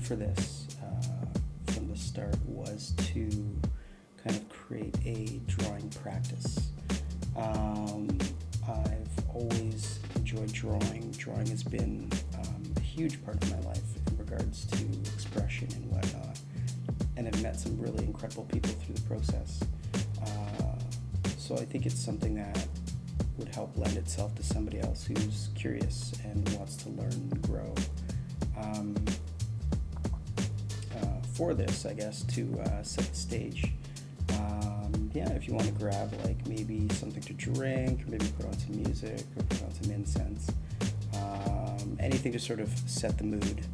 for this from the start was to kind of create a drawing practice. I've always enjoyed drawing. Drawing has been a huge part of my life in regards to expression and whatnot. And I've met some really incredible people through the process. So I think it's something that would help lend itself to somebody else who's curious and wants to learn and grow. For this, I guess, to set the stage, if you want to grab like maybe something to drink, or maybe put on some music, or put on some incense, anything to sort of set the mood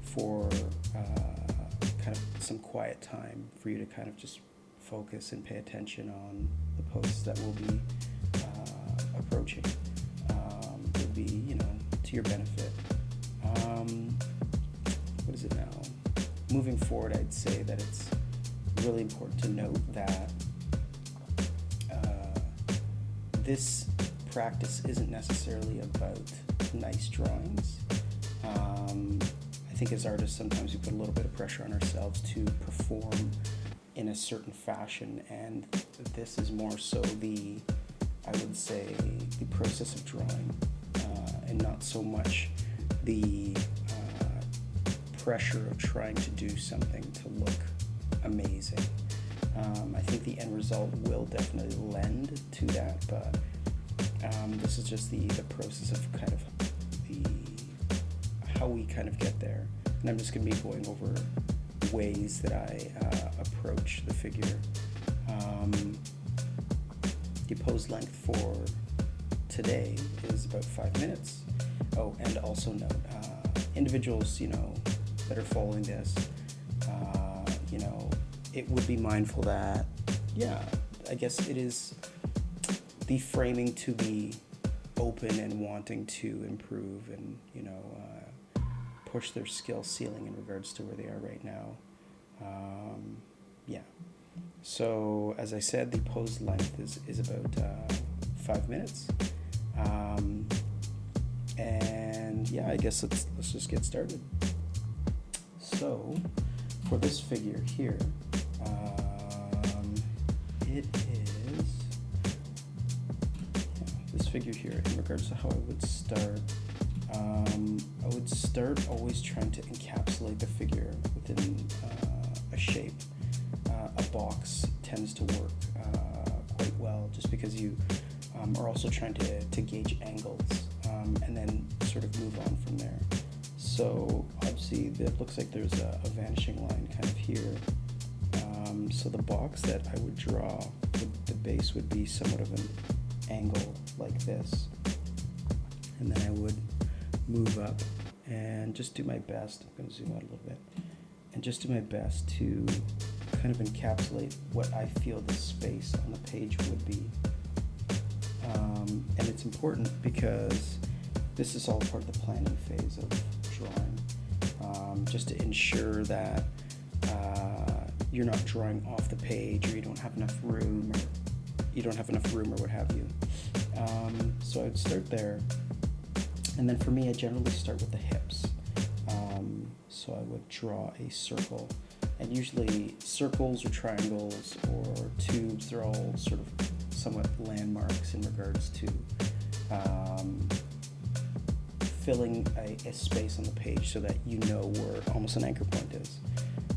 for kind of some quiet time for you to kind of just focus and pay attention on the posts that will be approaching. Would be, to your benefit. What is it now? Moving forward, I'd say that it's really important to note that this practice isn't necessarily about nice drawings. I think as artists, sometimes we put a little bit of pressure on ourselves to perform in a certain fashion, and this is more so the process of drawing, and not so much the pressure of trying to do something to look amazing. I think the end result will definitely lend to that, but this is just the process of kind of how we kind of get there. And I'm just going to be going over ways that I approach the figure. The pose length for today is about 5 minutes. Oh, and also note, individuals, that are following this, it would be mindful that, I guess it is the framing to be open and wanting to improve and, push their skill ceiling in regards to where they are right now. So as I said, the pose length is about 5 minutes. I guess let's just get started. So for this figure here, it is this figure here in regards to how I would start. I would start always trying to encapsulate the figure within a shape. A box tends to work quite well, just because you are also trying to gauge angles, and then sort of move on from there. So obviously it looks like there's a vanishing line kind of here. So the box that I would draw, the base would be somewhat of an angle like this. And then I would move up and just do my best. I'm going to zoom out a little bit. And just do my best to kind of encapsulate what I feel the space on the page would be. And it's important because this is all part of the planning phase of drawing, just to ensure that you're not drawing off the page, or you don't have enough room, or what have you. So I'd start there, and then for me, I generally start with the hips. So I would draw a circle, and usually circles or triangles or tubes, they're all sort of somewhat landmarks in regards to filling a space on the page so that you know where almost an anchor point is.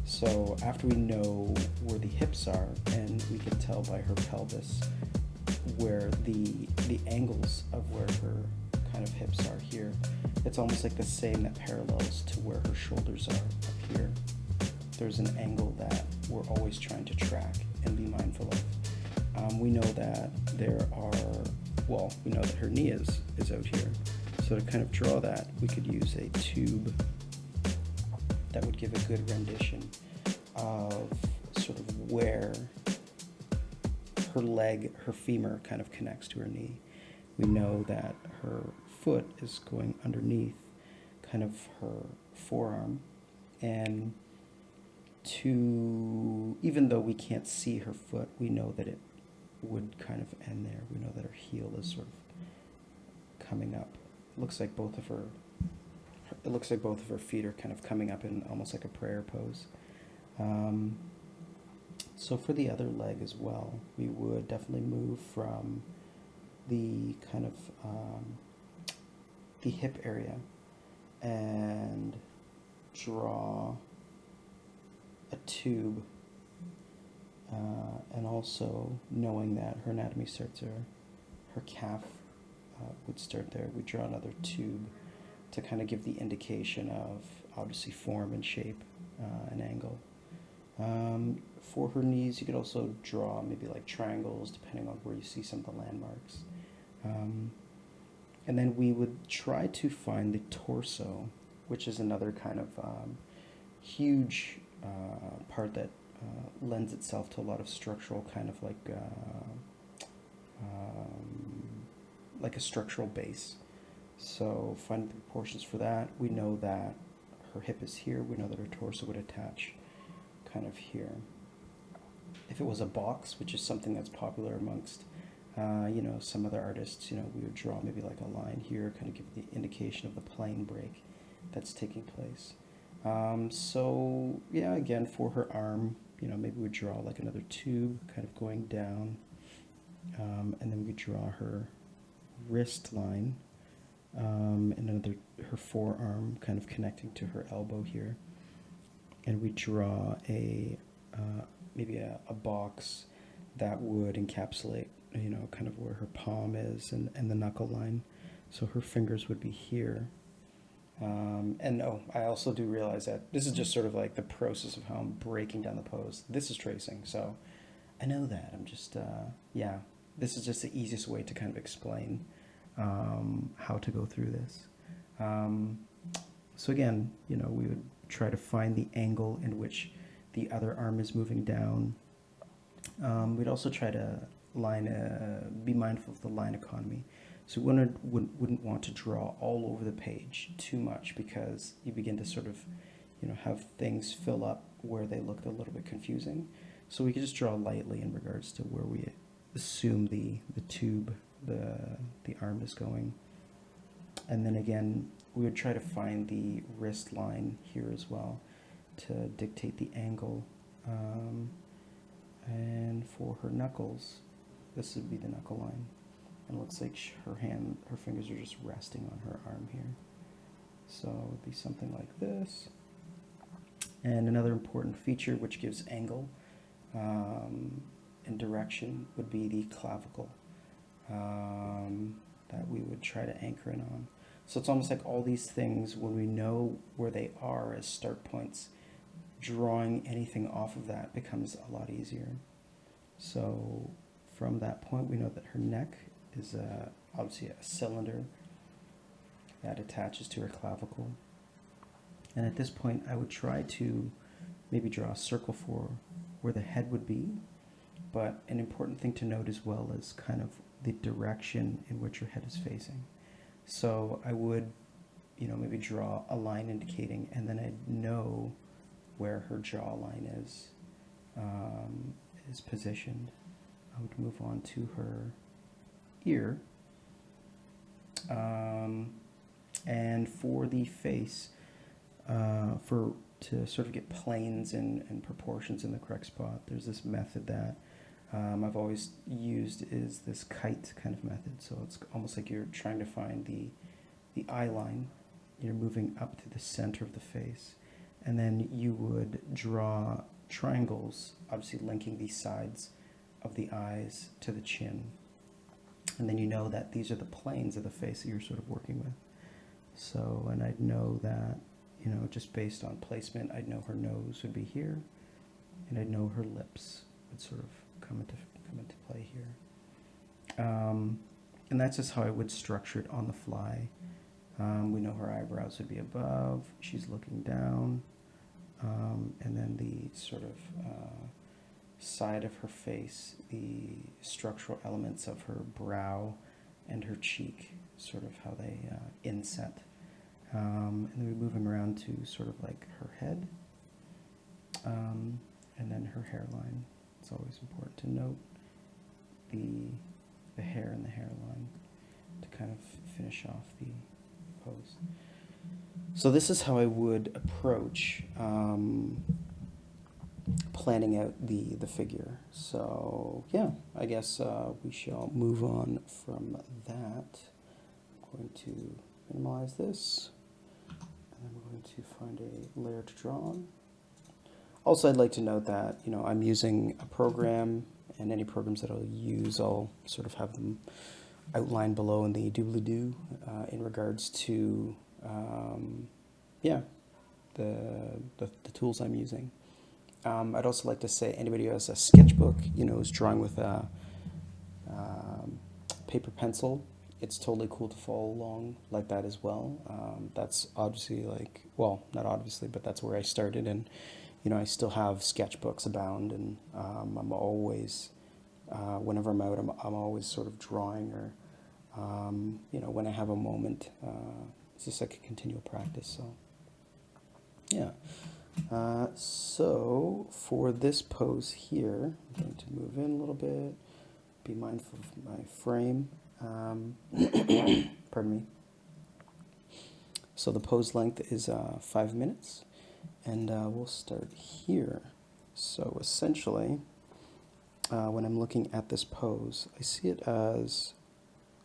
So after we know where the hips are, and we can tell by her pelvis where the angles of where her kind of hips are here, it's almost like the same that parallels to where her shoulders are up here. There's an angle that we're always trying to track and be mindful of. We know that we know that her knee is out here. So to kind of draw that, we could use a tube that would give a good rendition of sort of where her femur kind of connects to her knee. We know that her foot is going underneath kind of her forearm, and even though we can't see her foot, we know that it would kind of end there. We know that her heel is sort of coming up. It looks like both of it looks like both of her feet are kind of coming up in almost like a prayer pose. So for the other leg as well, we would definitely move from the kind of the hip area and draw a tube, and also knowing that her anatomy starts there, her calf would start there. We draw another tube to kind of give the indication of obviously form and shape and angle. For her knees, you could also draw maybe like triangles depending on where you see some of the landmarks. And then we would try to find the torso, which is another kind of huge part that lends itself to a lot of structural kind of like a structural base. So finding the proportions for that, we know that her hip is here, we know that her torso would attach kind of here. If it was a box, which is something that's popular amongst some other artists, we would draw maybe like a line here, kind of give the indication of the plane break that's taking place. So yeah, again, for her arm, maybe we'd draw like another tube kind of going down, and then we draw her wrist line, and another, her forearm kind of connecting to her elbow here. And we draw maybe a box that would encapsulate, kind of where her palm is and the knuckle line. So her fingers would be here. And I also do realize that this is just sort of like the process of how I'm breaking down the pose. This is tracing, so I know that. I'm just, this is just the easiest way to kind of explain how to go through this. So again, we would try to find the angle in which the other arm is moving down. We'd also try to be mindful of the line economy. So we wouldn't want to draw all over the page too much, because you begin to sort of, have things fill up where they look a little bit confusing. So we could just draw lightly in regards to where we assume the tube, the arm is going. And then again, we would try to find the wrist line here as well to dictate the angle. And for her knuckles, this would be the knuckle line. And it looks like her fingers are just resting on her arm here. So it would be something like this. And another important feature which gives angle and direction would be the clavicle that we would try to anchor in on. So it's almost like all these things, when we know where they are as start points, drawing anything off of that becomes a lot easier. So from that point, we know that her neck is obviously a cylinder that attaches to her clavicle. And at this point, I would try to maybe draw a circle for where the head would be. But an important thing to note as well is kind of the direction in which her head is facing. So I would, maybe draw a line indicating, and then I'd know where her jawline is positioned. I would move on to her ear. And for the face, to sort of get planes and proportions in the correct spot, there's this method that I've always used, is this kite kind of method. So it's almost like you're trying to find the eye line. You're moving up to the center of the face. And then you would draw triangles, obviously linking the sides of the eyes to the chin. And then you know that these are the planes of the face that you're sort of working with. So, and I'd know that, just based on placement, I'd know her nose would be here, and I'd know her lips would sort of come into play here. And that's just how I would structure it on the fly. We know her eyebrows would be above, she's looking down, and then the sort of side of her face, the structural elements of her brow and her cheek, sort of how they inset. And then we're moving around to sort of like her head, and then her hairline. It's always important to note the hair and the hairline to kind of finish off the pose. So this is how I would approach planning out the figure. So yeah, I guess we shall move on from that. I'm going to minimize this, and I'm going to find a layer to draw on. Also, I'd like to note that, you know, I'm using a program, and any programs that I'll use, I'll sort of have them outlined below in the doobly-doo in regards to, yeah, the tools I'm using. I'd also like to say anybody who has a sketchbook, you know, is drawing with a paper pencil, it's totally cool to follow along like that as well. That's obviously like, well, not obviously, but that's where I started, and you know, I still have sketchbooks abound, and I'm always, whenever I'm out, I'm always sort of drawing, or you know, when I have a moment, it's just like a continual practice. So yeah. So for this pose here, I'm going to move in a little bit, be mindful of my frame. Pardon me. So the pose length is 5 minutes, and we'll start here. So essentially, when I'm looking at this pose, I see it as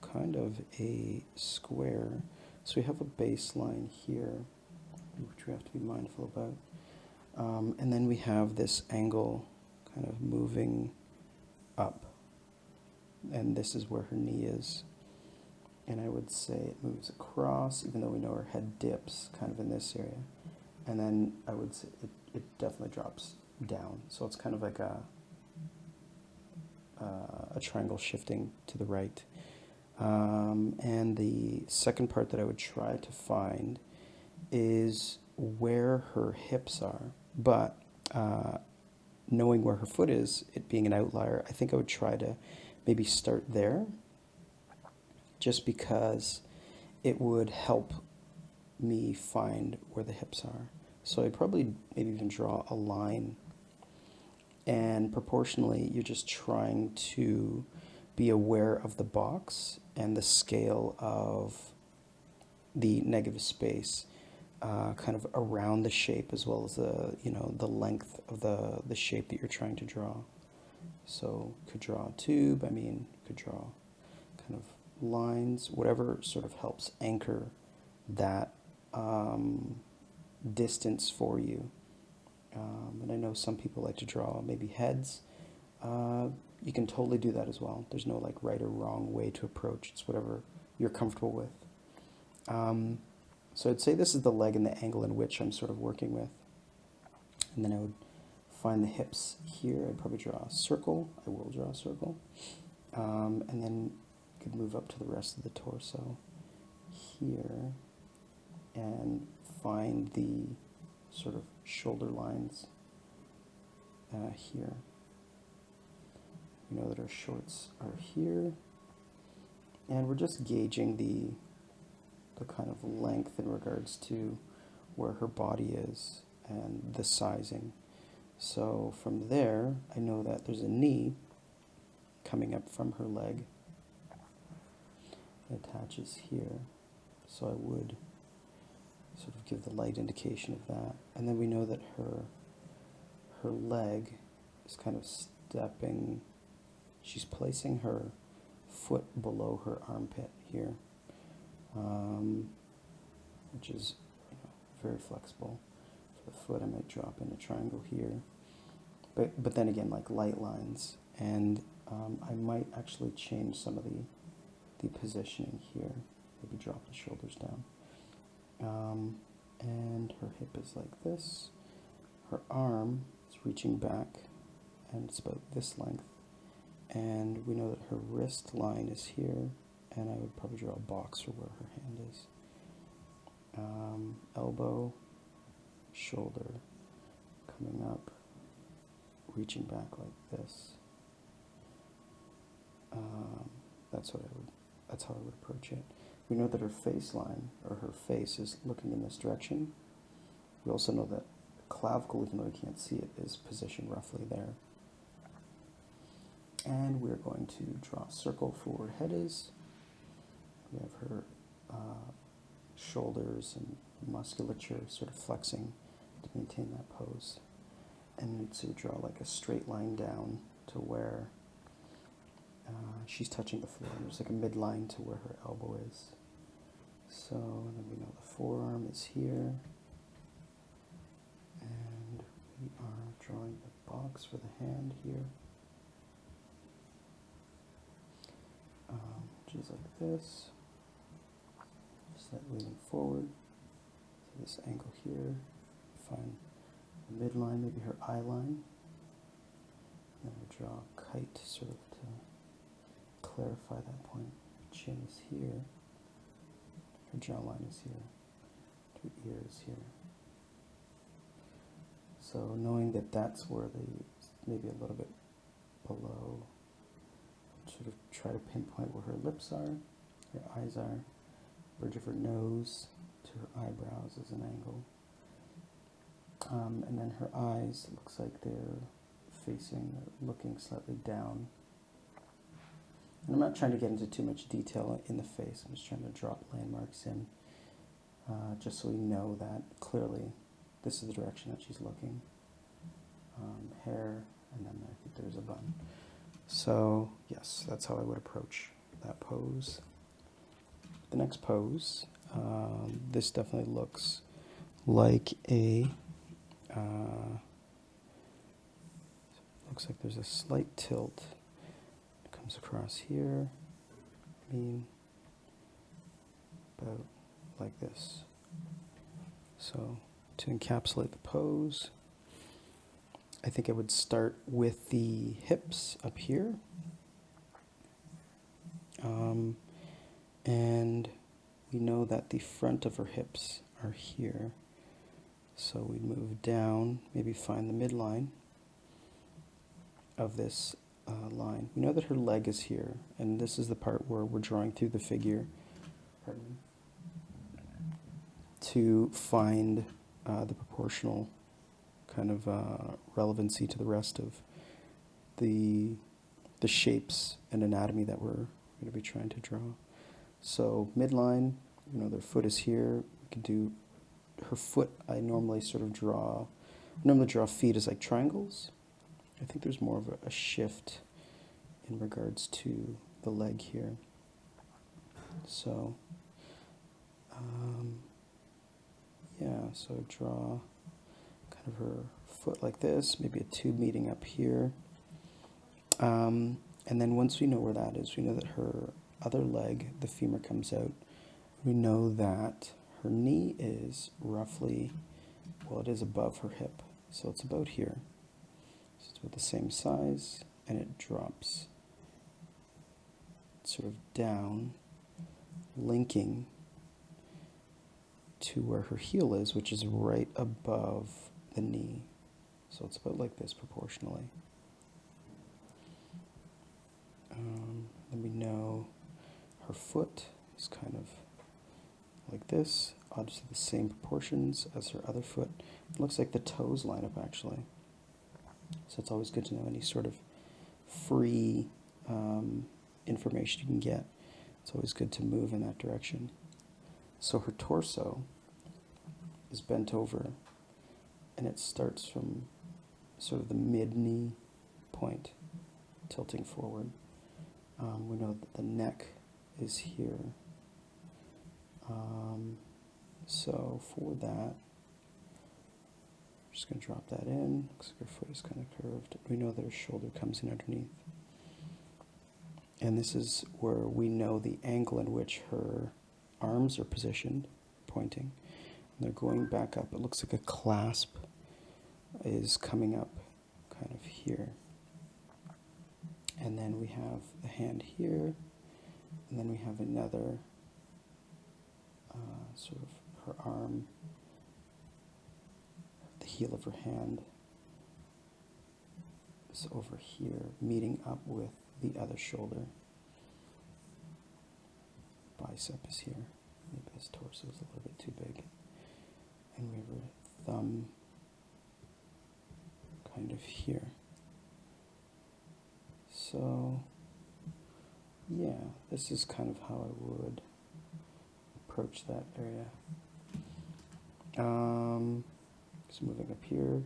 kind of a square. So we have a baseline here, which we have to be mindful about. And then we have this angle kind of moving up, and this is where her knee is. And I would say it moves across, even though we know her head dips kind of in this area. And then I would say it definitely drops down. So it's kind of like a triangle shifting to the right. And the second part that I would try to find is where her hips are. But knowing where her foot is, it being an outlier, I think I would try to maybe start there, just because it would help me find where the hips are. So I'd probably maybe even draw a line, and proportionally you're just trying to be aware of the box and the scale of the negative space kind of around the shape, as well as the, you know, the length of the shape that you're trying to draw. So could draw a tube, could draw kind of lines, whatever sort of helps anchor that distance for you. And I know some people like to draw maybe heads. You can totally do that as well. There's no like right or wrong way to approach. It's whatever you're comfortable with. So I'd say this is the leg and the angle in which I'm sort of working with. And then I would find the hips here. I'd probably draw a circle. I will draw a circle. And then could move up to the rest of the torso here and find the sort of shoulder lines here. We know that our shorts are here, and we're just gauging the kind of length in regards to where her body is and the sizing. So from there, I know that there's a knee coming up from her leg. It attaches here, so I would sort of give the light indication of that. And then we know that her leg is kind of stepping, she's placing her foot below her armpit here, which is, you know, very flexible. For the foot, I might drop in a triangle here, but then again, like light lines, and I might actually change some of the positioning here, maybe drop the shoulders down. And her hip is like this. Her arm is reaching back, and it's about this length. And we know that her wrist line is here, and I would probably draw a box for where her hand is. Elbow, shoulder, coming up, reaching back like this. That's how I would approach it. We know that her face line, or her face, is looking in this direction. We also know that the clavicle, even though we can't see it, is positioned roughly there. And we're going to draw a circle for where her head is. We have her shoulders and musculature sort of flexing to maintain that pose. And to draw like a straight line down to where she's touching the floor. And there's like a midline to where her elbow is. So then we know the forearm is here. And we are drawing the box for the hand here. Which is like this. Slightly leaning forward. So this angle here. Find the midline, maybe her eye line. Then we draw a kite sort of to clarify that point. Her chin is here. Her jawline is here. Her ear is here. So knowing that that's where maybe a little bit below, sort of try to pinpoint where her lips are, her eyes are, bridge of her nose to her eyebrows is an angle. And then her eyes, it looks like they're facing, looking slightly down. And I'm not trying to get into too much detail in the face. I'm just trying to drop landmarks in, just so we know that clearly this is the direction that she's looking. Hair, and then I think there's a bun. So yes, that's how I would approach that pose. The next pose, this definitely looks like a looks like there's a slight tilt. It comes across here. About like this. So to encapsulate the pose, I think I would start with the hips up here. And we know that the front of her hips are here. So we move down, maybe find the midline of this line. We know that her leg is here, and this is the part where we're drawing through the figure, to find the proportional kind of relevancy to the rest of the shapes and anatomy that we're going to be trying to draw. So midline, you know, their foot is here. We can do her foot. I normally draw feet as like triangles. I think there's more of a shift in regards to the leg here. So, yeah, so draw kind of her foot like this, maybe a tube meeting up here. And then once we know where that is, we know that her other leg, the femur, comes out. We know that her knee is roughly, well, it is above her hip, so it's about here. So it's about the same size, and it drops sort of down, linking to where her heel is, which is right above the knee. So it's about like this proportionally. Then we know her foot is kind of like this, obviously the same proportions as her other foot. It looks like the toes line up actually. So it's always good to know any sort of free information you can get. It's always good to move in that direction. So her torso is bent over, and it starts from sort of the mid-knee point, tilting forward. We know that the neck is here. So for that, I'm just going to drop that in. Looks like her foot is kind of curved. We know that her shoulder comes in underneath. And this is where we know the angle in which her arms are positioned, pointing. And they're going back up. It looks like a clasp is coming up kind of here. And then we have the hand here. And then we have another sort of her arm, the heel of her hand is over here, meeting up with the other shoulder. Bicep is here. Maybe his torso is a little bit too big. And we have her thumb kind of here. So, yeah, this is kind of how I would approach that area. So moving up here,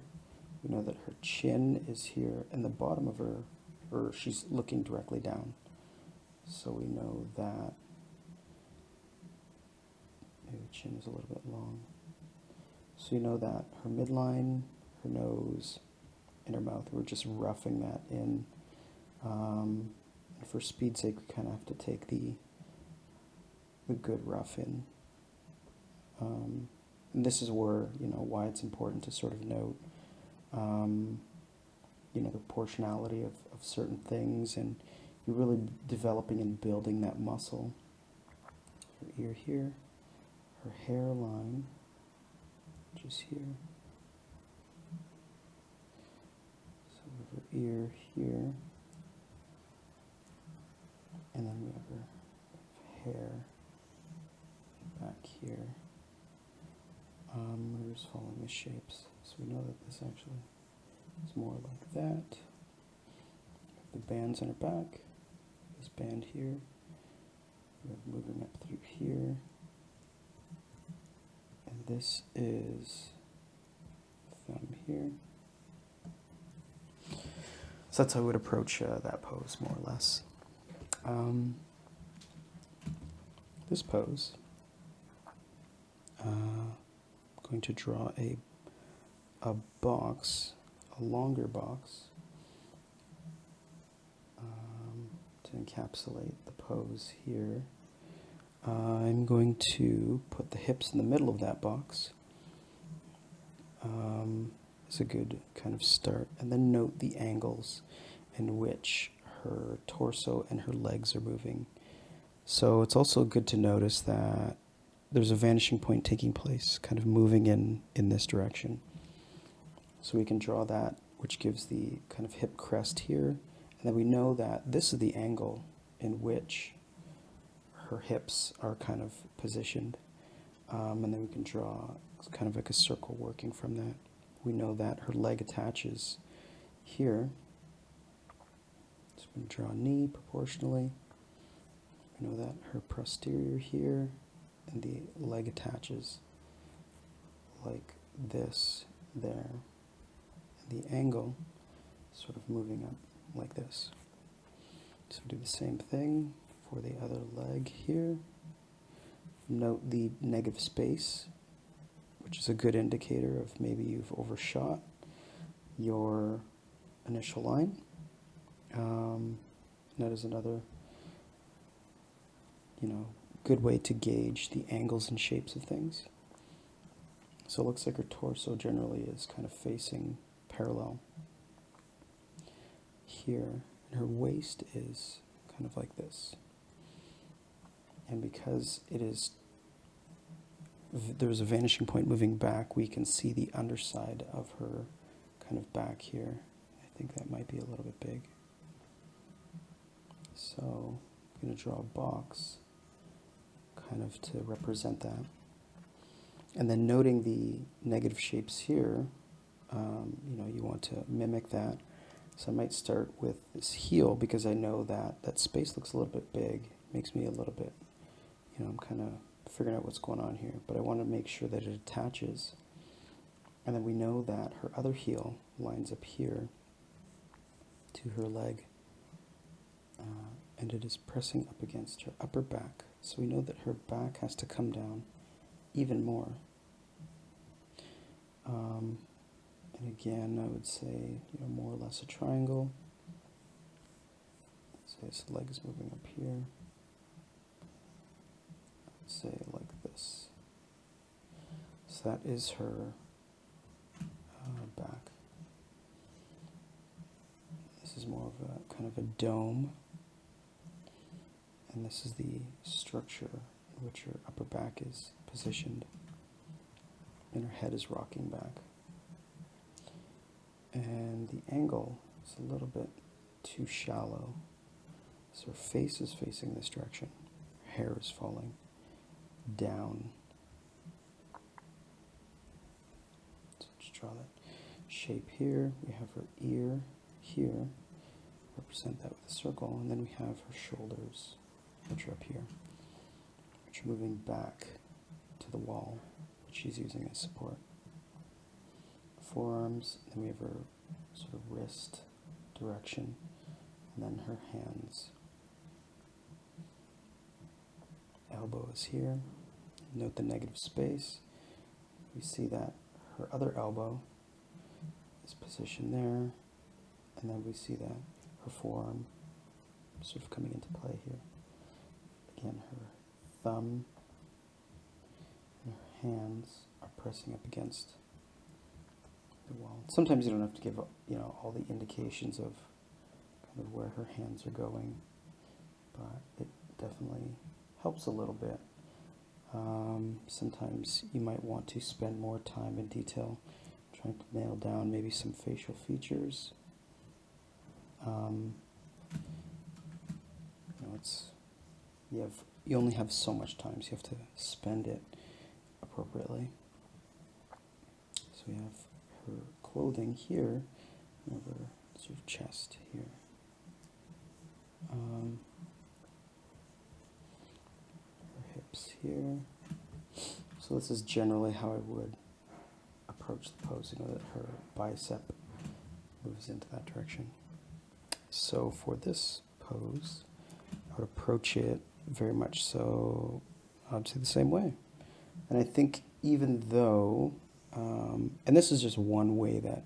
we know that her chin is here, and the bottom of her, or she's looking directly down. So we know that maybe the chin is a little bit long. So you know that her midline, her nose, and her mouth, we're just roughing that in. And for speed's sake, we kind of have to take the good rough in. And this is where, why it's important to sort of note, the proportionality of certain things, and you're really developing and building that muscle. Her ear here, her hairline, just here. So we have her ear here, and then we have her hair back here. We're just following the shapes, so we know that this actually is more like that. The bands on her back, this band here, we're moving up through here, and this is thumb here. So that's how I would approach that pose, more or less. This pose, going to draw a box, a longer box, to encapsulate the pose here. I'm going to put the hips in the middle of that box. It's a good kind of start, and then note the angles in which her torso and her legs are moving. So it's also good to notice that there's a vanishing point taking place, kind of moving in this direction. So we can draw that, which gives the kind of hip crest here. And then we know that this is the angle in which her hips are kind of positioned. And then we can draw kind of like a circle working from that. We know that her leg attaches here. So we can draw a knee proportionally. We know that her posterior here, and the leg attaches like this there. And the angle sort of moving up like this. So do the same thing for the other leg here. Note the negative space, which is a good indicator of maybe you've overshot your initial line. That is another, good way to gauge the angles and shapes of things. So it looks like her torso generally is kind of facing parallel here, and her waist is kind of like this. And because there's a vanishing point moving back, we can see the underside of her kind of back here. I think that might be a little bit big. So I'm going to draw a box kind of to represent that. And then noting the negative shapes here, you want to mimic that. So I might start with this heel, because I know that that space looks a little bit big. Makes me a little bit, I'm kind of figuring out what's going on here. But I want to make sure that it attaches. And then we know that her other heel lines up here to her leg. And it is pressing up against her upper back. So we know that her back has to come down even more. And again, I would say, more or less a triangle. Say his leg is moving up here. I'd say like this. So that is her back. This is more of a kind of a dome. And this is the structure in which her upper back is positioned. And her head is rocking back. And the angle is a little bit too shallow. So her face is facing this direction. Her hair is falling down. So just draw that shape here. We have her ear here. Represent that with a circle. And then we have her shoulders, which are up here, which are moving back to the wall, which she's using as support. Forearms, then we have her sort of wrist direction, and then her hands. Elbow is here. Note the negative space. We see that her other elbow is positioned there, and then we see that her forearm sort of coming into play here. Again, her thumb and her hands are pressing up against the wall. Sometimes you don't have to give, all the indications of kind of where her hands are going, but it definitely helps a little bit. Sometimes you might want to spend more time in detail trying to nail down maybe some facial features. You only have so much time, so you have to spend it appropriately. So we have her clothing here, and her sort of chest here. Her hips here. So this is generally how I would approach the pose, that her bicep moves into that direction. So for this pose, I would approach it very much so, obviously the same way. And I think even though, and this is just one way that,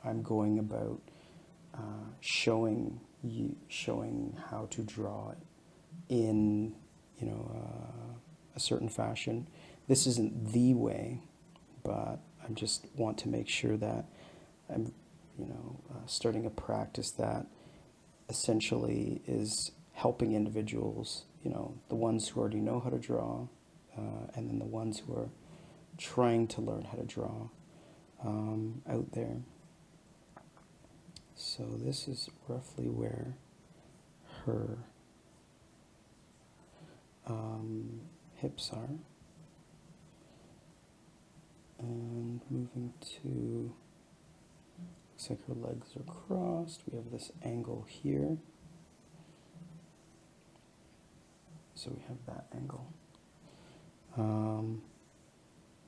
I'm going about showing how to draw in, a certain fashion. This isn't the way, but I just want to make sure that I'm, starting a practice that essentially is helping individuals, the ones who already know how to draw, and then the ones who are trying to learn how to draw out there. So this is roughly where her hips are. And moving to, looks like her legs are crossed. We have this angle here. So we have that angle.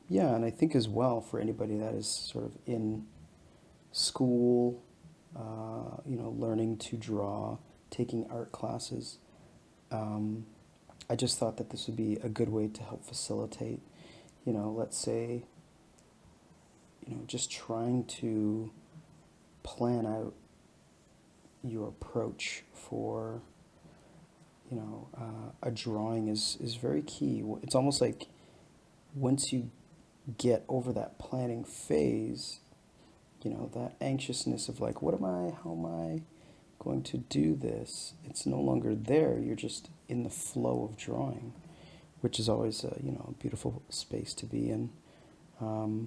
Yeah, and I think as well for anybody that is sort of in school, learning to draw, taking art classes, I just thought that this would be a good way to help facilitate, let's say, just trying to plan out your approach for, a drawing is very key. It's almost like once you get over that planning phase, that anxiousness of like, how am I going to do this? It's no longer there. You're just in the flow of drawing, which is always a beautiful space to be in. I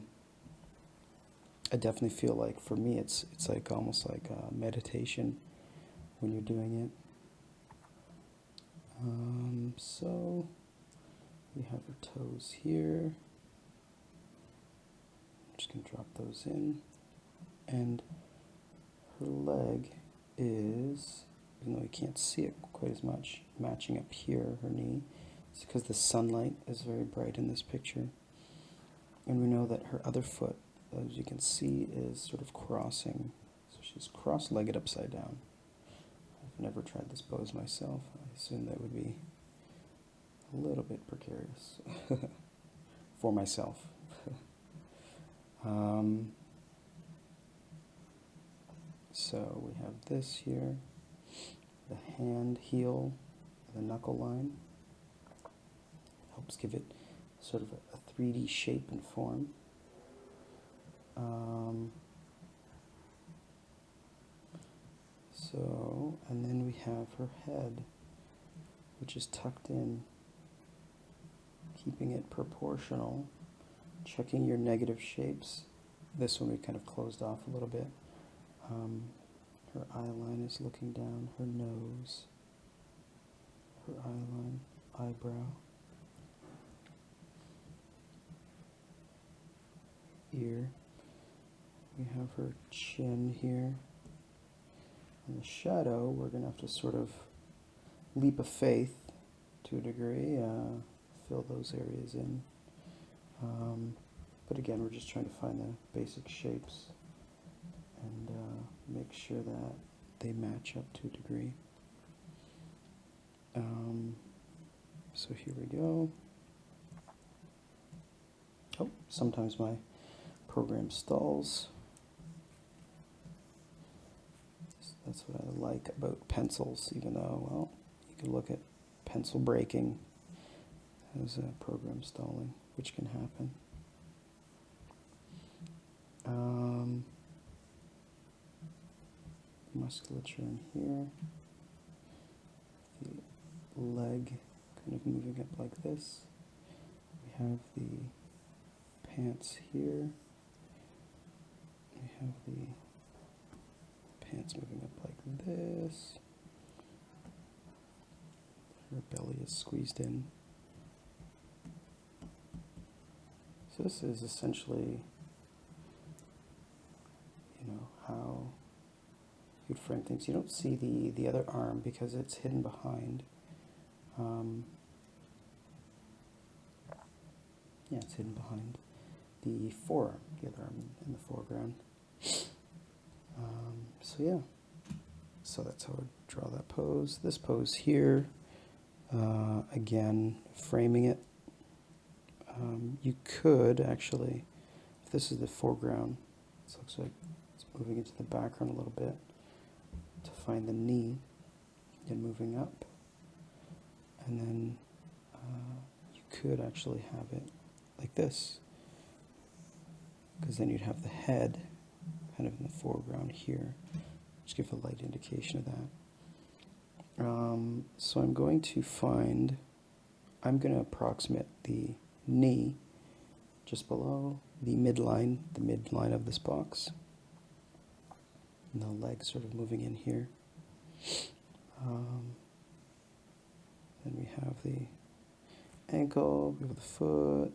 definitely feel like for me it's like almost like a meditation when you're doing it. So we have her toes here. I'm just going to drop those in. And her leg is, even though you can't see it quite as much, matching up here, her knee. It's because the sunlight is very bright in this picture. And we know that her other foot, as you can see, is sort of crossing. So she's cross-legged upside down. I've never tried this pose myself. I assume that would be a little bit precarious for myself. So we have this here, the hand heel, the knuckle line. Helps give it sort of a 3D shape and form. And then we have her head, which is tucked in, keeping it proportional, checking your negative shapes. This one we kind of closed off a little bit. Her eye line is looking down, her nose, her eye line, eyebrow, ear. We have her chin here. In the shadow, we're going to have to sort of leap of faith to a degree, fill those areas in. But again, we're just trying to find the basic shapes and make sure that they match up to a degree. So here we go. Oh, sometimes my program stalls. That's what I like about pencils, even though, well, you can look at pencil breaking as a program stalling, which can happen. Musculature in here. The leg kind of moving up like this. We have the pants here. We have the pants moving up like this. Her belly is squeezed in. So this is essentially, how you'd frame things. You don't see the other arm because it's hidden behind. Yeah, it's hidden behind the forearm, the other arm in the foreground. So yeah, so that's how I draw that pose. This pose here, again, framing it. You could actually, if this is the foreground, it looks like it's moving into the background a little bit to find the knee and moving up. And then you could actually have it like this, because then you'd have the head kind of in the foreground here, which gives a light indication of that. So I'm going to approximate the knee just below the midline of this box. And the leg sort of moving in here. Then we have the ankle, we have the foot,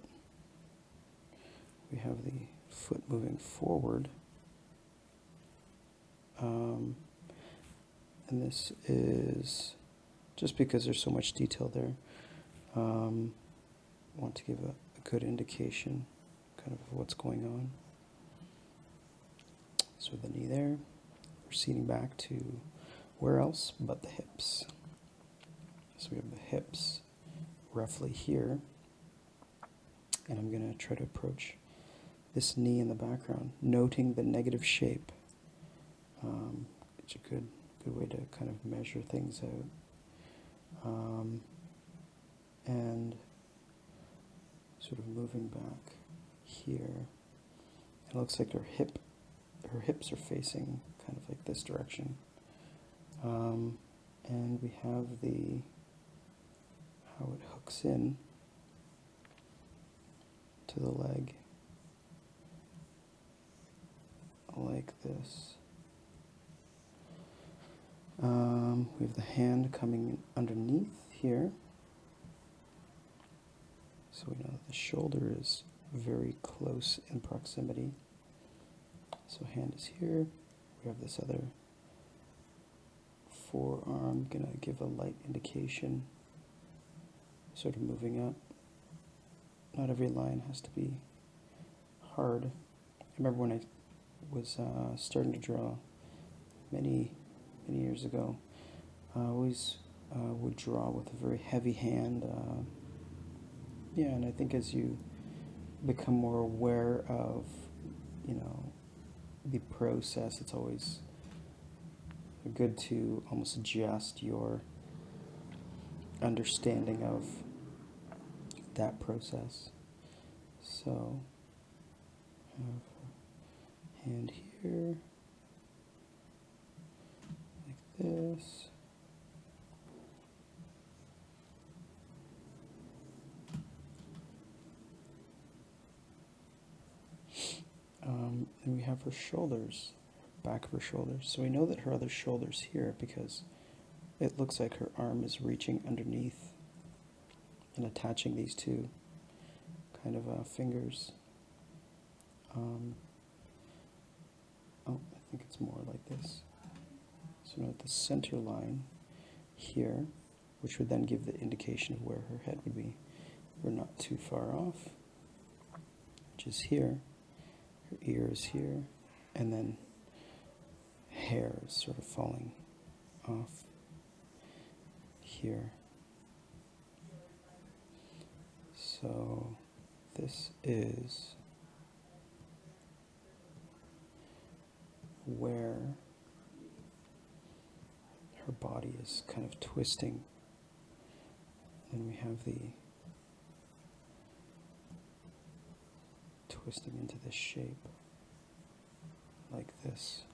we have the foot moving forward. And this is, just because there's so much detail there, I want to give a good indication kind of what's going on. So the knee there, proceeding back to where else but the hips. So we have the hips roughly here, and I'm going to try to approach this knee in the background, noting the negative shape. It's a good way to kind of measure things out. And sort of moving back here. It looks like her hips are facing kind of like this direction. And we have how it hooks in to the leg like this. We have the hand coming underneath here. So we know that the shoulder is very close in proximity. So hand is here. We have this other forearm, gonna give a light indication, sort of moving up. Not every line has to be hard. I remember when I was starting to draw many years ago, I always would draw with a very heavy hand. And I think as you become more aware of, the process, it's always good to almost adjust your understanding of that process. So, I have a hand here, like this. And we have her shoulders, back of her shoulders. So we know that her other shoulder's here because it looks like her arm is reaching underneath and attaching these two kind of fingers. I think it's more like this. So note the center line here, which would then give the indication of where her head would be. We're not too far off. is here, her ear is here, and then hair is sort of falling off here. So this is where her body is kind of twisting. Then we have the twisting into this shape, like this.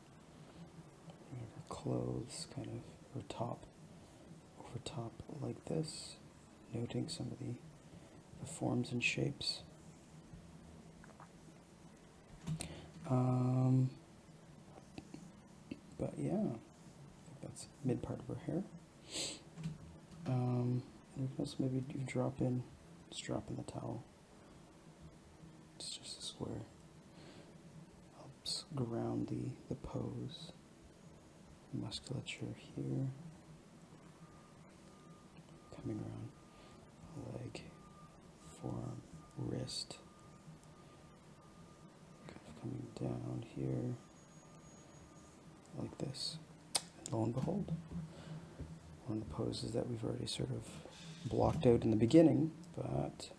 We have her clothes, kind of her top, over top, like this, noting some of the forms and shapes. But yeah, I think that's mid part of her hair. And we can also maybe just drop in the towel. It's just a square. Helps ground the pose. Musculature here. Coming around leg, forearm, wrist. Kind of coming down here. Like this. And lo and behold, one of the poses that we've already sort of blocked out in the beginning, but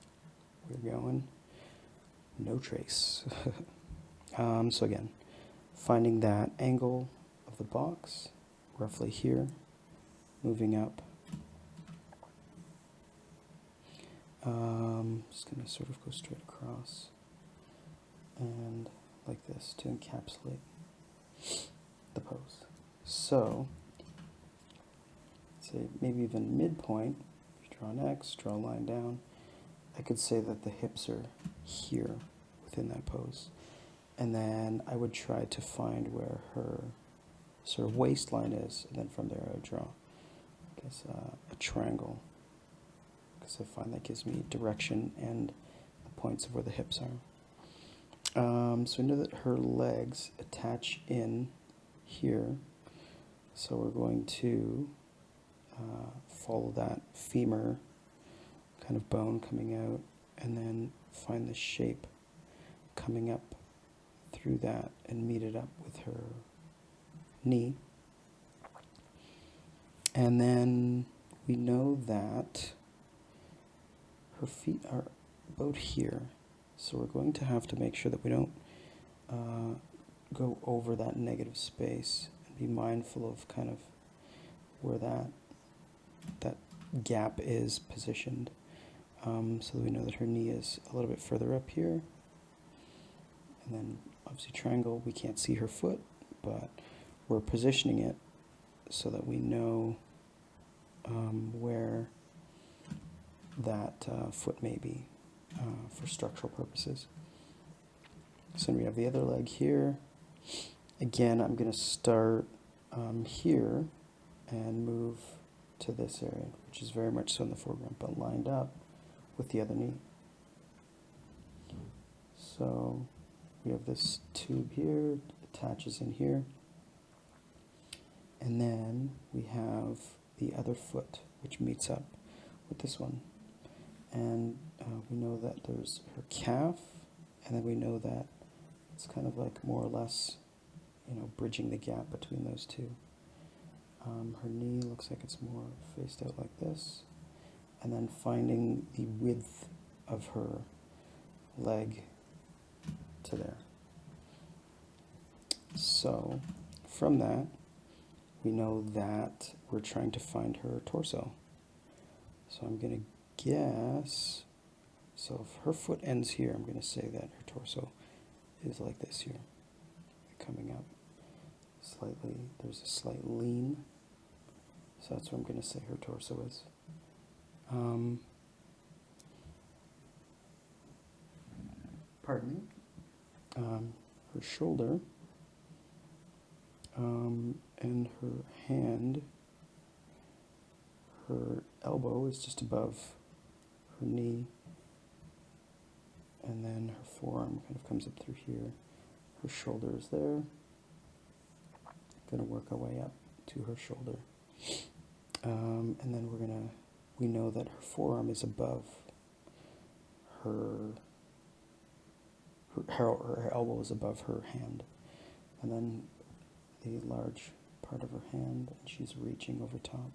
we're going no trace. So again, finding that angle of the box, roughly here, moving up. Just going to sort of go straight across and like this to encapsulate the pose. So, say maybe even midpoint, if you draw an X, draw a line down, I could say that the hips are here within that pose. And then I would try to find where her sort of waistline is, and then from there I would draw, I guess, a triangle, because I find that gives me direction and the points of where the hips are. So we know that her legs attach in here, so we're going to follow that femur kind of bone coming out, and then find the shape coming up through that and meet it up with her knee. And then we know that her feet are about here, so we're going to have to make sure that we don't go over that negative space, and be mindful of kind of where that gap is positioned, so that we know that her knee is a little bit further up here. And then obviously triangle, we can't see her foot, but we're positioning it so that we know where that foot may be for structural purposes. So we have the other leg here. Again, I'm going to start here and move to this area, which is very much so in the foreground, but lined up with the other knee. So we have this tube here, attaches in here, and then we have the other foot, which meets up with this one. And we know that there's her calf, and then we know that it's kind of like more or less, bridging the gap between those two. Her knee looks like it's more faced out like this, and then finding the width of her leg to there. So from that, we know that we're trying to find her torso. So I'm going to guess, so if her foot ends here, I'm going to say that her torso is like this here, coming up slightly. There's a slight lean, so that's what I'm going to say her torso is. Pardon me. Her shoulder and her hand, her elbow is just above her knee, and then her forearm kind of comes up through here. Her shoulder is there. Going to work our way up to her shoulder, and then we know that her forearm is above her her elbow is above her hand. And then the large part of her hand, and she's reaching over top.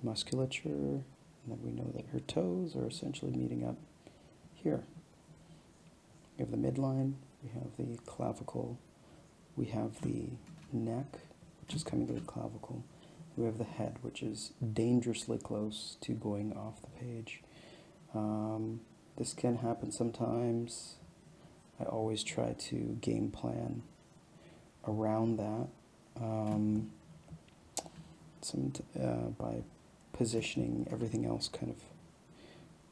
Musculature, and then we know that her toes are essentially meeting up here. We have the midline, we have the clavicle, we have the neck, which is coming to the clavicle. We have the head, which is dangerously close to going off the page. This can happen sometimes. I always try to game plan around that by positioning everything else kind of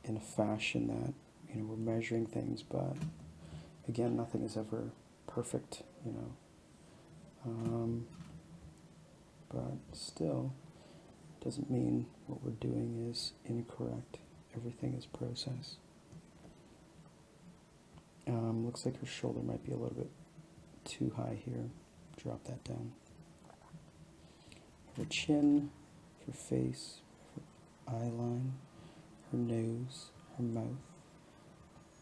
in a fashion that, you know, we're measuring things, but again, nothing is ever perfect, you know. But still, doesn't mean what we're doing is incorrect. Everything is process. Looks like her shoulder might be a little bit too high here. Drop that down. Her chin, her face, her eye line, her nose, her mouth.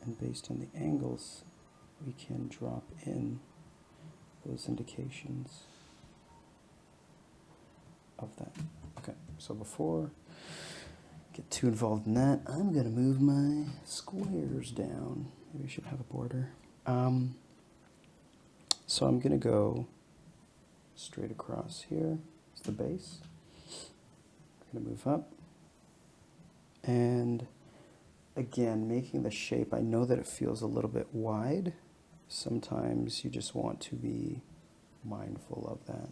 And based on the angles, we can drop in those indications of that. Okay, so before I get too involved in that, I'm going to move my squares down. Maybe I should have a border. So I'm going to go straight across here. It's the base. I'm going to move up. And again, making the shape, I know that it feels a little bit wide. Sometimes you just want to be mindful of that.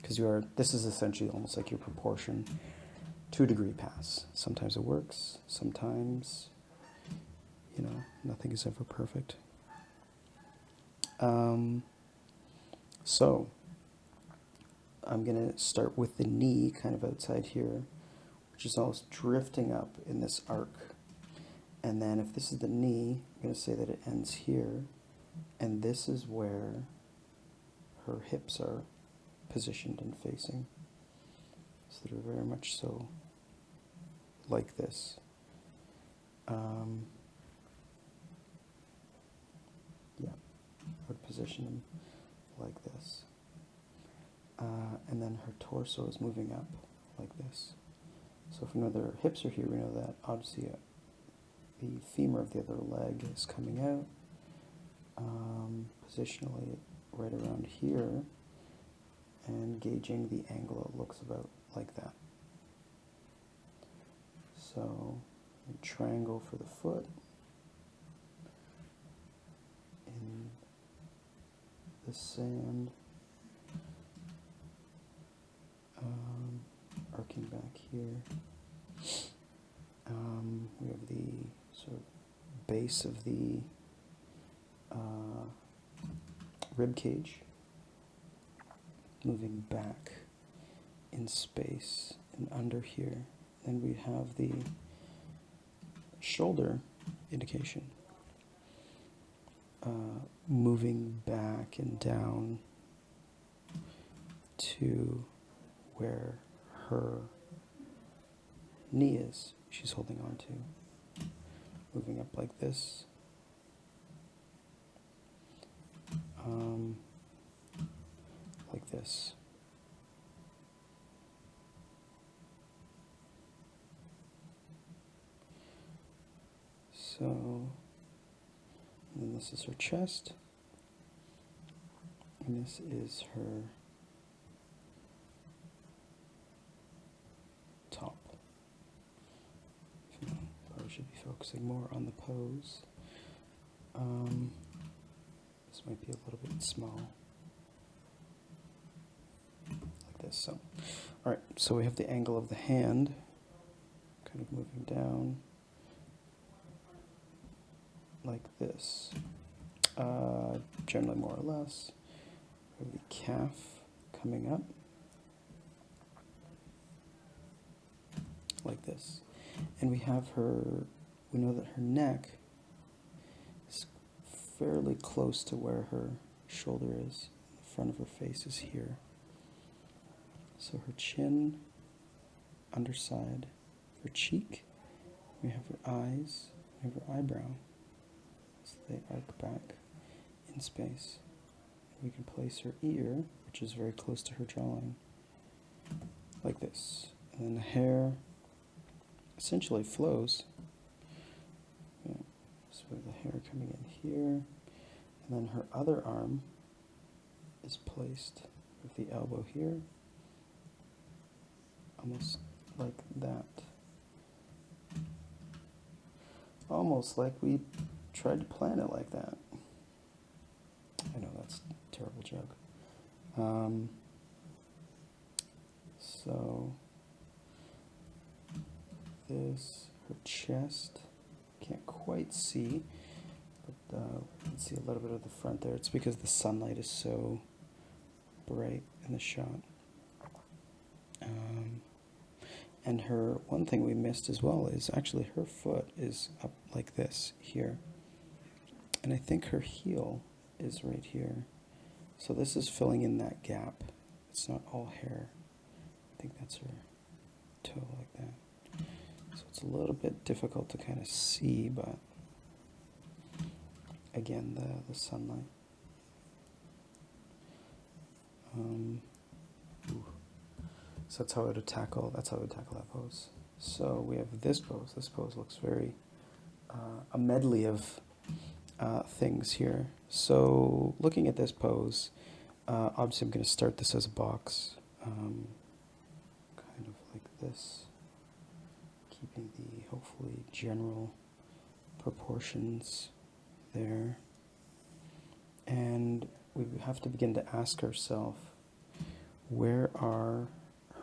Because this is essentially almost like your proportion to a degree pass. Sometimes it works, sometimes, you know, nothing is ever perfect. So I'm going to start with the knee kind of outside here, which is almost drifting up in this arc. And then if this is the knee, I'm going to say that it ends here, and this is where her hips are positioned and facing. So they're very much so like this. Yeah, I would position them like this. And then her torso is moving up like this. So if we know that her hips are here, we know that obviously the femur of the other leg is coming out. Positionally right around here, and gauging the angle, it looks about like that. So a triangle for the foot in the sand, arcing back here. We have the sort of base of the rib cage moving back in space and under here. Then we have the shoulder indication moving back and down to where her knee is, she's holding on to. Moving up like this. Like this. So, and then this is her chest, and this is her top. Probably should be focusing more on the pose. This might be a little bit small. Like this. So, all right, so we have the angle of the hand kind of moving down like this. Generally more or less. We have the calf coming up like this. And we have her, we know that her neck is fairly close to where her shoulder is. The front of her face is here. So her chin, underside, her cheek, we have her eyes, we have her eyebrow. It's they arc back in space. We can place her ear, which is very close to her jawline, like this. And then the hair essentially flows. Yeah. So the hair coming in here. And then her other arm is placed with the elbow here, almost like that. Almost like we tried to plan it like that. I know that's a terrible joke. So this, her chest, can't quite see, but you can see a little bit of the front there. It's because the sunlight is so bright in the shot. And her, one thing we missed as well is actually her foot is up like this here. And I think her heel is right here. So this is filling in that gap. It's not all hair. I think that's her toe like that. So it's a little bit difficult to kind of see, but again, the sunlight. So that's how I would tackle that pose. So we have this pose. This pose looks very a medley of things here. So looking at this pose, obviously I'm going to start this as a box, kind of like this, keeping the hopefully general proportions there. And we have to begin to ask ourselves, where are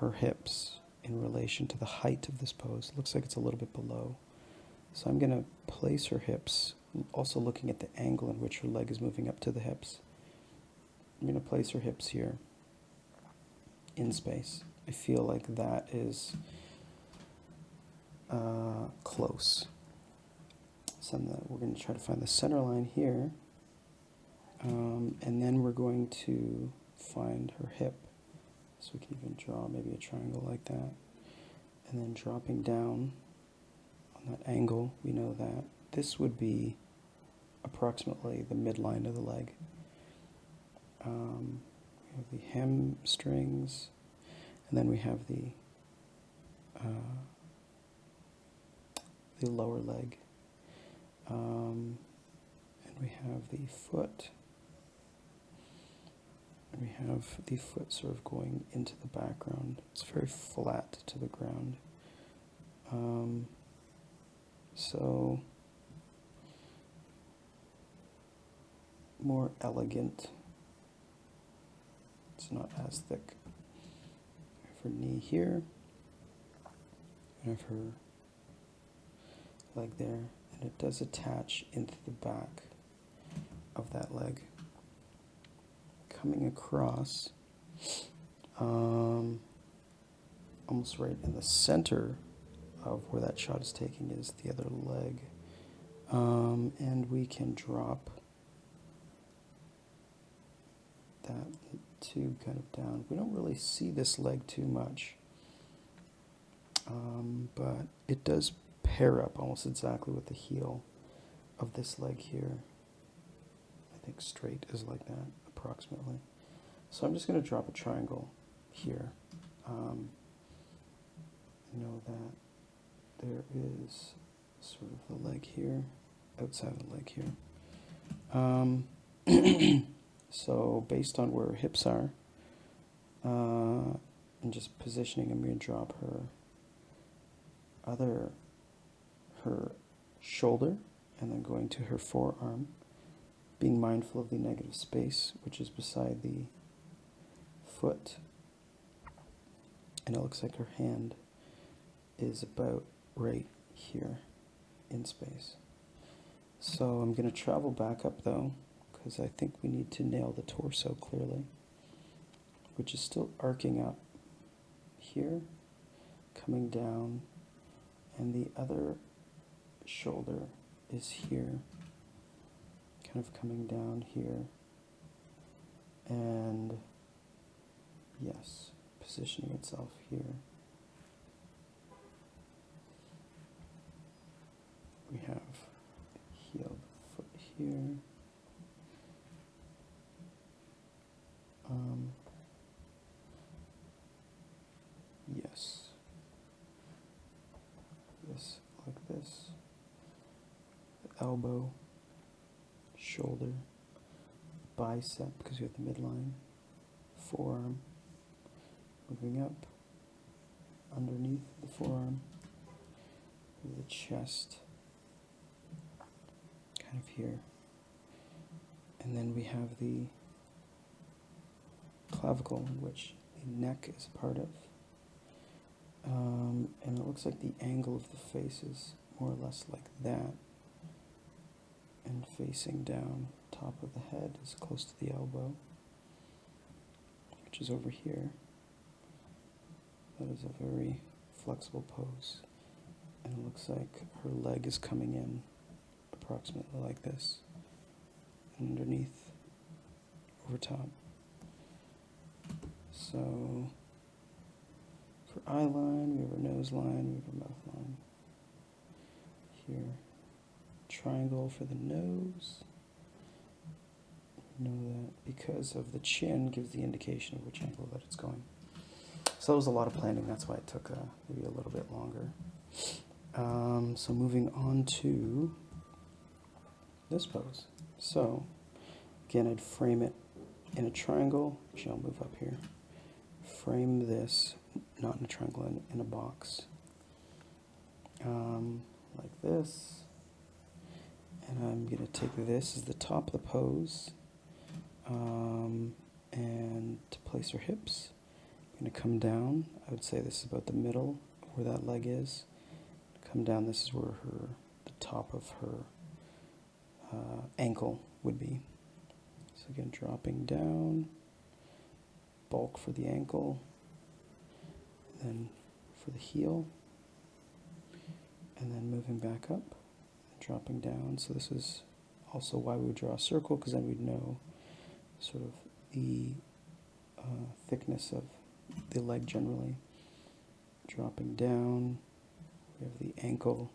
her hips in relation to the height of this pose? Looks like it's a little bit below. So I'm going to place her hips, also looking at the angle in which her leg is moving up to the hips. I'm going to place her hips here in space. I feel like that is close. So we're going to try to find the center line here, and then we're going to find her hip. So we can even draw maybe a triangle like that. And then dropping down on that angle, we know that this would be approximately the midline of the leg. We have the hamstrings, and then we have the lower leg. And we have the foot. And we have the foot sort of going into the background. It's very flat to the ground. So more elegant. It's not as thick. We have her knee here. We have her leg there. And it does attach into the back of that leg. Coming across, almost right in the center of where that shot is taking is the other leg. And we can drop that tube kind of down. We don't really see this leg too much, but it does pair up almost exactly with the heel of this leg here. I think straight is like that, approximately. So I'm just going to drop a triangle here. You know that there is sort of the leg here, outside of the leg here. So based on where her hips are, and just positioning, I'm going to drop her shoulder, and then going to her forearm, being mindful of the negative space, which is beside the foot. And it looks like her hand is about right here in space. So I'm going to travel back up though, because I think we need to nail the torso clearly, which is still arcing up here, coming down, and the other shoulder is here, kind of coming down here, and yes, positioning itself here. We have heel, foot here. Yes. This, like this. The elbow, shoulder, bicep, because you have the midline, forearm, moving up, underneath the forearm, the chest, kind of here. And then we have the clavicle, which the neck is a part of. And it looks like the angle of the face is more or less like that. And facing down, top of the head is close to the elbow, which is over here. That is a very flexible pose. And it looks like her leg is coming in approximately like this. And underneath, over top. So, for eye line, we have our nose line, we have our mouth line. Here, triangle for the nose. We know that because of the chin gives the indication of which angle that it's going. So that was a lot of planning, that's why it took maybe a little bit longer. So moving on to this pose. So, again, I'd frame it in a triangle. Actually, I'll move up here. Frame this, not in a triangle, in a box. Like this. And I'm going to take this as the top of the pose. And to place her hips, I'm going to come down. I would say this is about the middle of where that leg is. Come down, this is where the top of her ankle would be. So again, dropping down, bulk for the ankle, then for the heel, and then moving back up, and dropping down. So this is also why we would draw a circle, because then we'd know sort of the thickness of the leg generally. Dropping down, we have the ankle,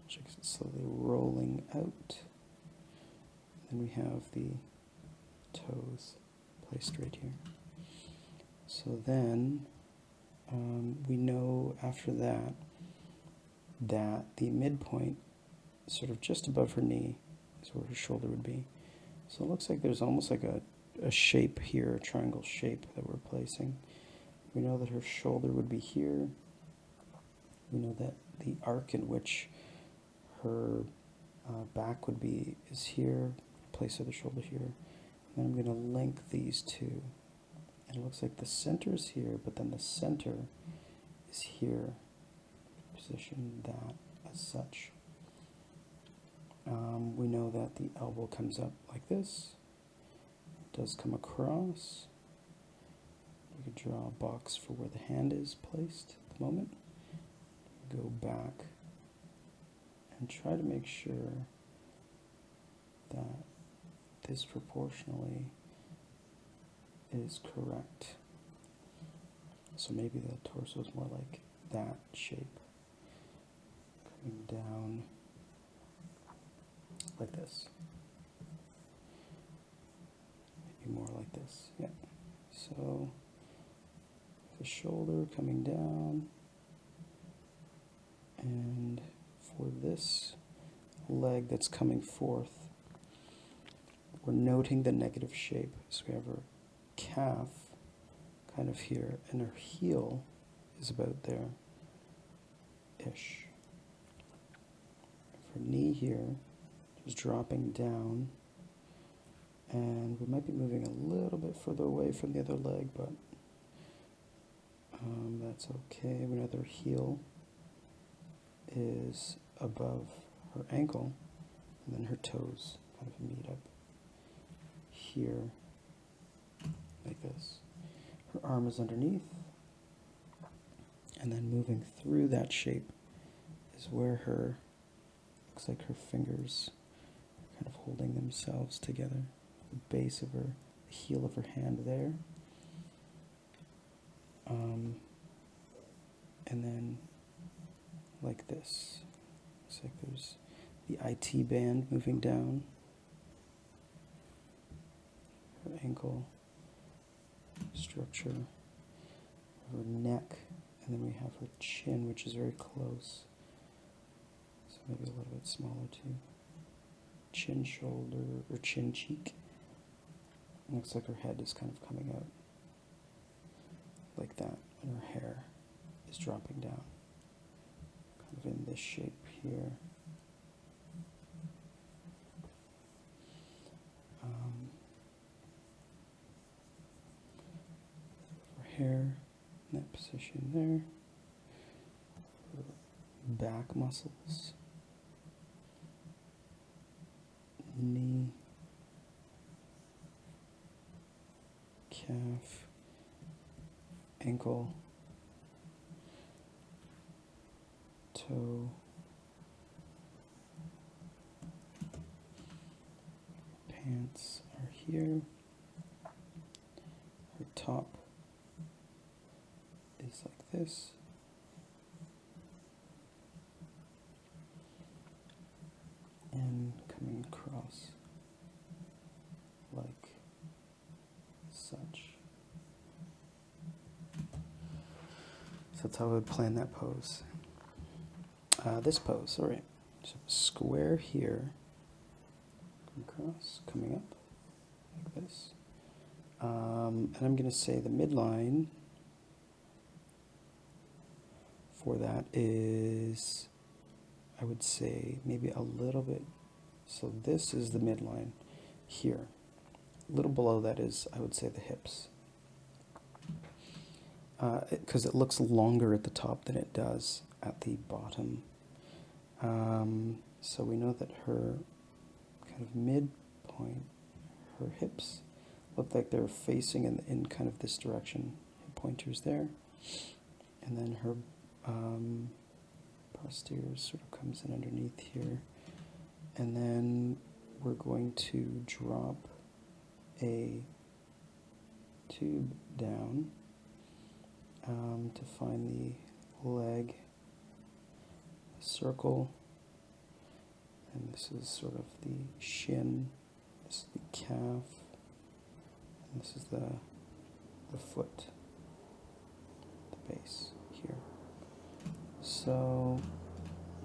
which is slowly rolling out. Then we have the toes placed right here. So then we know after that that the midpoint, sort of just above her knee, is where her shoulder would be. So it looks like there's almost like a shape here, a triangle shape that we're placing. We know that her shoulder would be here. We know that the arc in which her back would be is here, place of the shoulder here. And I'm going to link these two. And it looks like the center is here, but then the center is here. Position that as such. We know that the elbow comes up like this. It does come across. We could draw a box for where the hand is placed at the moment. Go back and try to make sure that this proportionally is correct. So maybe the torso is more like that shape, coming down like this. Maybe more like this, yeah. So the shoulder coming down, and for this leg that's coming forth, we're noting the negative shape. So we have her calf kind of here, and her heel is about there-ish. Her knee here is dropping down, and we might be moving a little bit further away from the other leg, but that's okay. We know that her heel is above her ankle, and then her toes kind of meet up here, like this. Her arm is underneath, and then moving through that shape is where looks like her fingers are kind of holding themselves together. The base of the heel of her hand there. And then like this. Looks like there's the IT band moving down her ankle structure, her neck, and then we have her chin, which is very close. So maybe a little bit smaller too. Chin, shoulder, or chin, cheek. Looks like her head is kind of coming out like that, and her hair is dropping down, kind of in this shape here. Her hair in that position there. Her back muscles, knee, calf, ankle, toe, pants are here, her top is like this, and coming across like such. So that's how I would plan that pose. This pose, all right. So square here, come across, coming up like this. And I'm going to say the midline for that is, I would say maybe a little bit. So this is the midline here. A little below that is, I would say, the hips. Because it looks longer at the top than it does at the bottom. So we know that her kind of midpoint, her hips look like they're facing in kind of this direction. Her pointer's there. And then her posterior sort of comes in underneath here. And then we're going to drop a tube down to find the leg, circle, and this is sort of the shin, this is the calf, and this is the foot, the base here. So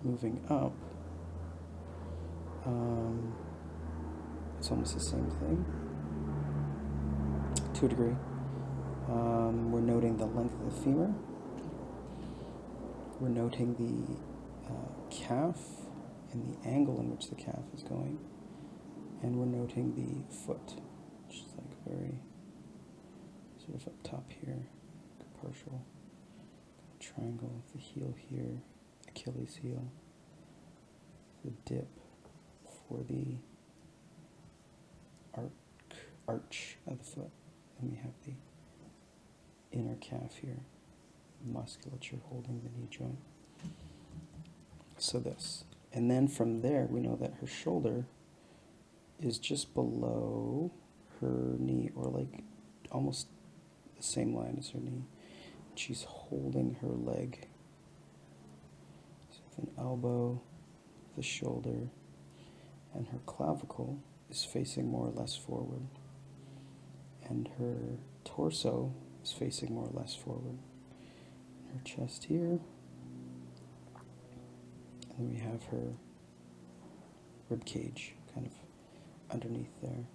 moving up, it's almost the same thing to a degree. We're noting the length of the femur. We're noting the calf and the angle in which the calf is going. And we're noting the foot, which is like very sort of up top here, like a partial triangle with the heel here, Achilles heel, the dip for the arch of the foot. And we have the inner calf here, musculature holding the knee joint. So this. And then from there, we know that her shoulder is just below her knee, or like almost the same line as her knee. She's holding her leg. So with an elbow, the shoulder, and her clavicle is facing more or less forward. And her torso is facing more or less forward. Her chest here. And then we have her rib cage kind of underneath there.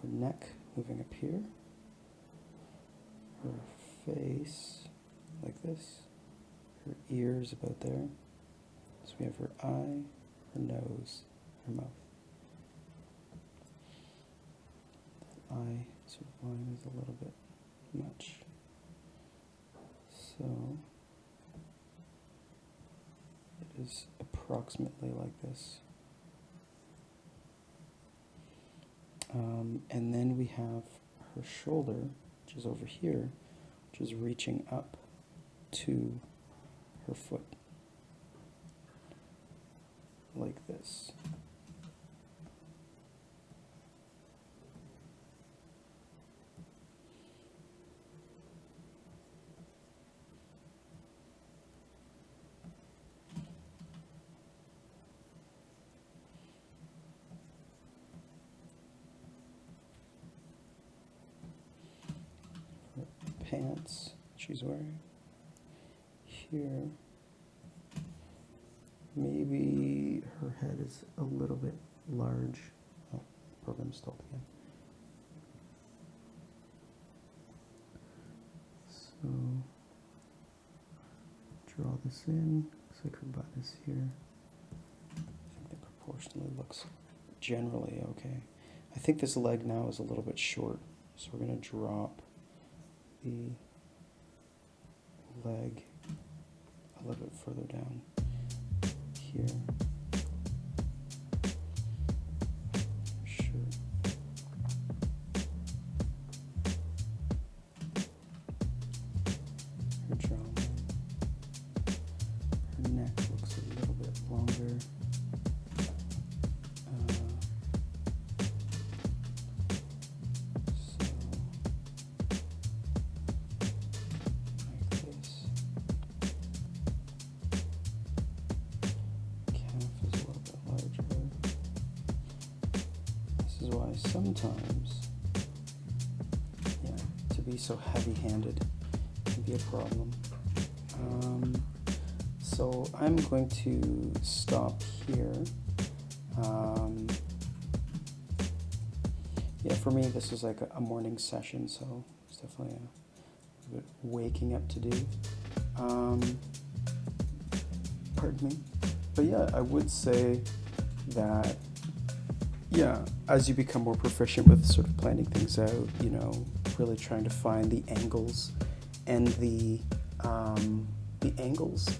For neck, moving up here. Her face, like this. Her ears about there. So we have her eye, her nose, her mouth. That eye sort of line is a little bit much. So it is approximately like this. And then we have her shoulder, which is over here, which is reaching up to her foot, like this. pants she's wearing. Here, maybe her head is a little bit large. Oh, program stalled again. So, draw this in, looks like her butt is here. I think that proportionally looks generally okay. I think this leg now is a little bit short, so we're going to drop the leg a little bit further down here. Shirt. Her jawline. Her neck looks a little bit longer. Why sometimes, yeah, to be so heavy-handed can be a problem. So I'm going to stop here. Yeah, for me this is like a morning session, so it's definitely a bit waking up to do. Pardon me. But yeah, I would say that, yeah, as you become more proficient with sort of planning things out, you know, really trying to find the angles and the angles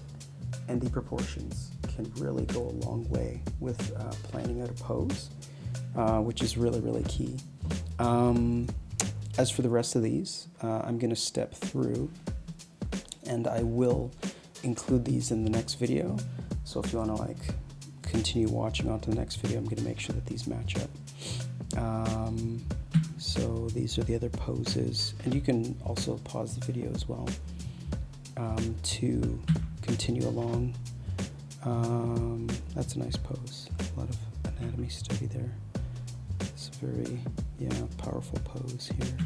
and the proportions can really go a long way with planning out a pose, which is really, really key. As for the rest of these, I'm going to step through and I will include these in the next video. So if you want to like continue watching on to the next video, I'm going to make sure that these match up. So these are the other poses, and you can also pause the video as well to continue along. That's a nice pose. A lot of anatomy study there. It's a very, yeah, powerful pose here.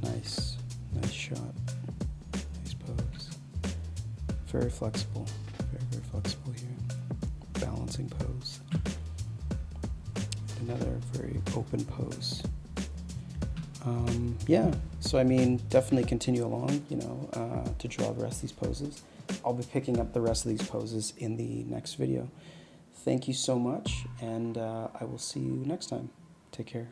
Nice shot. Nice pose. Very flexible. Very flexible here. Balancing pose. Another very open pose. Yeah, so I mean, definitely continue along, you know, to draw the rest of these poses. I'll be picking up the rest of these poses in the next video. Thank you so much, and I will see you next time. Take care.